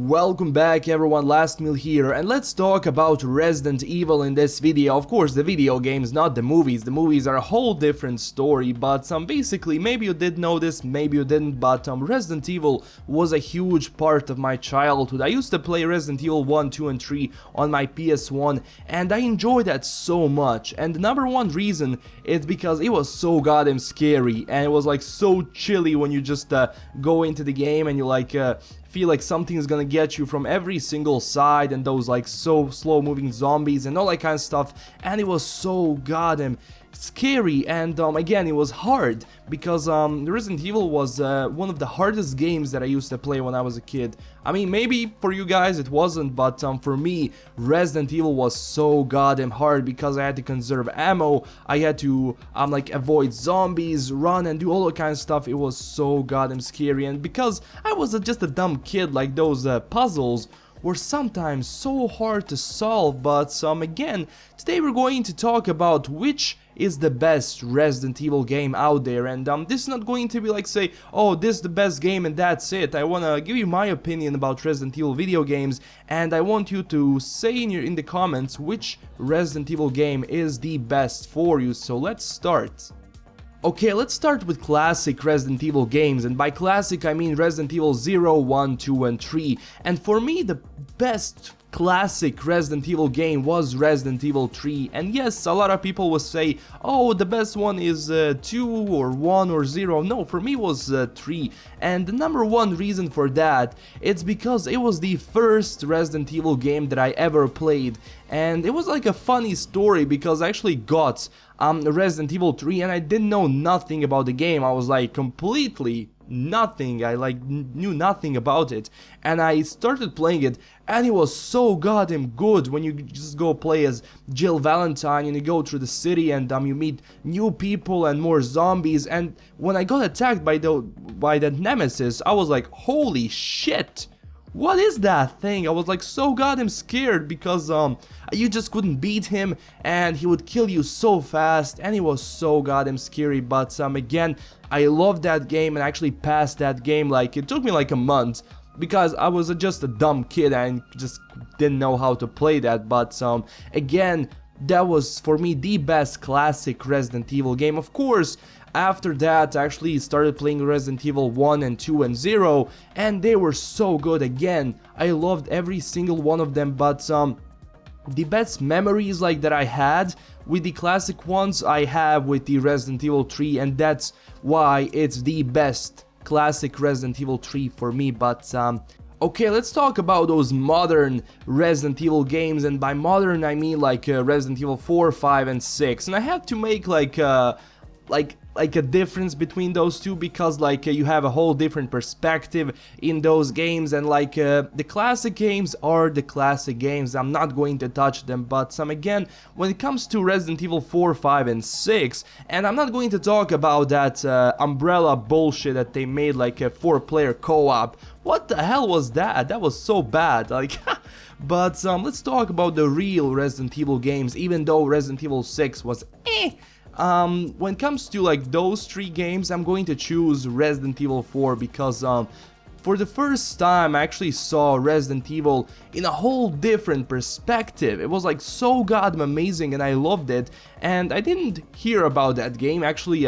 Welcome back everyone, LastKnownMeal here, and let's talk about Resident Evil in this video. Of course, the video games, not the movies. The movies are a whole different story, but basically, maybe you did know this, maybe you didn't, but Resident Evil was a huge part of my childhood. I used to play Resident Evil 1, 2, and 3 on my PS1, and I enjoyed that so much. And the number one reason is because it was so goddamn scary, and it was like so chilly when you just go into the game and you like feel like something's gonna get you from every single side, and those like so slow moving zombies and all that kind of stuff, and it was so goddamn scary. And again, it was hard because Resident Evil was one of the hardest games that I used to play when I was a kid. I mean, maybe for you guys it wasn't, but for me, Resident Evil was so goddamn hard because I had to conserve ammo, I had to like avoid zombies, run and do all that kind of stuff. It was so goddamn scary, and because I was just a dumb kid, like those puzzles were sometimes so hard to solve. But again, today we're going to talk about which is the best Resident Evil game out there, and this is not going to be like say, oh, this is the best game and that's it. I wanna give you my opinion about Resident Evil video games, and I want you to say in the comments which Resident Evil game is the best for you. So let's start. Okay, let's start with classic Resident Evil games, and by classic I mean Resident Evil 0, 1, 2, and 3. And for me, the best classic Resident Evil game was Resident Evil 3. And yes, a lot of people will say, oh, the best one is 2 or 1 or 0. No, for me it was 3. And the number one reason for that, it's because it was the first Resident Evil game that I ever played. And it was like a funny story because I actually got Resident Evil 3 and I didn't know nothing about the game. I was like completely nothing, I like knew nothing about it, and I started playing it, and it was so goddamn good when you just go play as Jill Valentine and you go through the city and you meet new people and more zombies. And when I got attacked by that nemesis, I was like, holy shit, what is that thing? I was like so goddamn scared because you just couldn't beat him and he would kill you so fast, and it was so goddamn scary. But again, I loved that game, and I actually passed that game. Like, it took me like a month because I was just a dumb kid and just didn't know how to play that. But again, that was for me the best classic Resident Evil game. Of course, after that, I actually started playing Resident Evil 1 and 2 and 0, and they were so good. Again, I loved every single one of them, but the best memories like that I had with the classic ones I have with the Resident Evil 3, and that's why it's the best classic Resident Evil 3 for me. But okay, let's talk about those modern Resident Evil games, and by modern I mean like Resident Evil 4, 5, and 6. And I have to make like a difference between those two because like you have a whole different perspective in those games, and like the classic games are the classic games. I'm not going to touch them. But again, when it comes to Resident Evil 4, 5, and 6, and I'm not going to talk about that umbrella bullshit that they made, like a 4-player co-op. What the hell was that? That was so bad, like but let's talk about the real Resident Evil games, even though Resident Evil 6 was when it comes to like those 3 games, I'm going to choose Resident Evil 4 because for the first time I actually saw Resident Evil in a whole different perspective. It was like so goddamn amazing and I loved it, and I didn't hear about that game actually.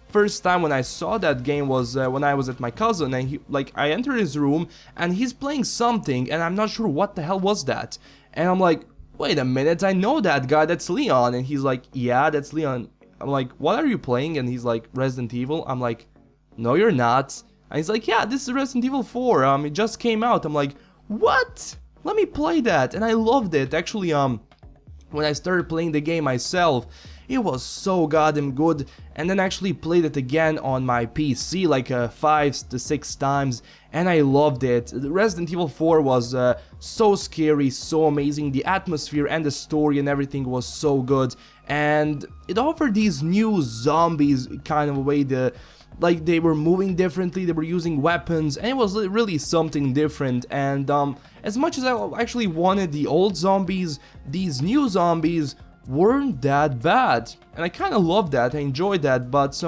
First time when I saw that game was when I was at my cousin, and I entered his room and he's playing something and I'm not sure what the hell was that, and I'm like, wait a minute, I know that guy, that's Leon. And he's like, yeah, that's Leon. I'm like, what are you playing? And he's like, Resident Evil. I'm like, no you're not. And he's like, yeah, this is Resident Evil 4, it just came out. I'm like, what? Let me play that. And I loved it. Actually, when I started playing the game myself, it was so goddamn good, and then actually played it again on my PC like 5 to 6 times, and I loved it. Resident Evil 4 was so scary, so amazing. The atmosphere and the story and everything was so good, and it offered these new zombies kind of a way. Like they were moving differently, they were using weapons, and it was really something different. And as much as I actually wanted the old zombies, these new zombies weren't that bad, and I kind of loved that, I enjoyed that. But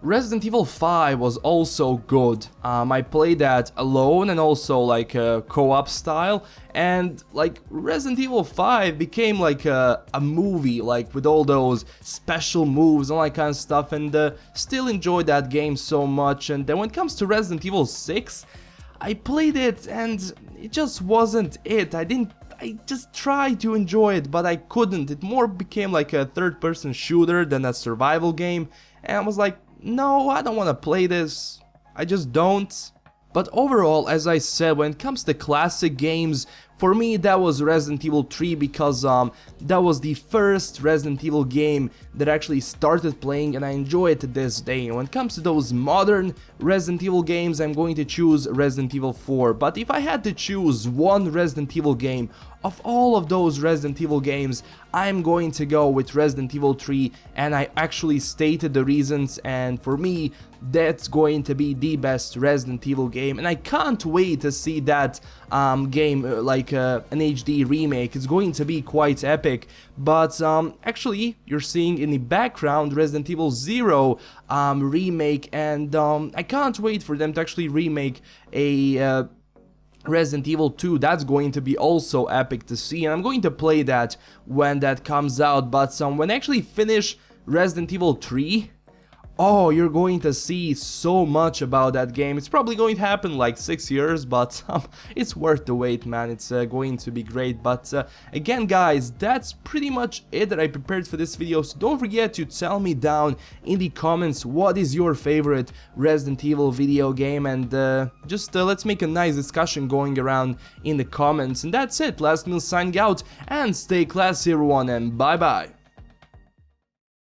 Resident Evil 5 was also good. I played that alone and also like a co-op style, and like Resident Evil 5 became like a movie, like with all those special moves and all that kind of stuff, and still enjoyed that game so much. And then when it comes to Resident Evil 6, I played it and it just wasn't it. I just tried to enjoy it, but I couldn't. It more became like a third-person shooter than a survival game, and I was like, no, I don't want to play this. I just don't. But overall, as I said, when it comes to classic games, for me that was Resident Evil 3 because that was the first Resident Evil game that I actually started playing and I enjoy it to this day. And when it comes to those modern Resident Evil games, I'm going to choose Resident Evil 4. But if I had to choose one Resident Evil game of all of those Resident Evil games, I'm going to go with Resident Evil 3, and I actually stated the reasons, and for me that's going to be the best Resident Evil game, and I can't wait to see that game like an HD remake. It's going to be quite epic. But actually you're seeing in the background Resident Evil 0 remake, and I can't wait for them to actually remake a Resident Evil 2. That's going to be also epic to see, and I'm going to play that when that comes out. But when I actually finish Resident Evil 3, oh, you're going to see so much about that game. It's probably going to happen like 6 years, but it's worth the wait, man. It's going to be great. But again, guys, that's pretty much it that I prepared for this video. So don't forget to tell me down in the comments what is your favorite Resident Evil video game, and just let's make a nice discussion going around in the comments. And that's it. LastKnownMeal signing out, and stay classy, everyone, and bye bye.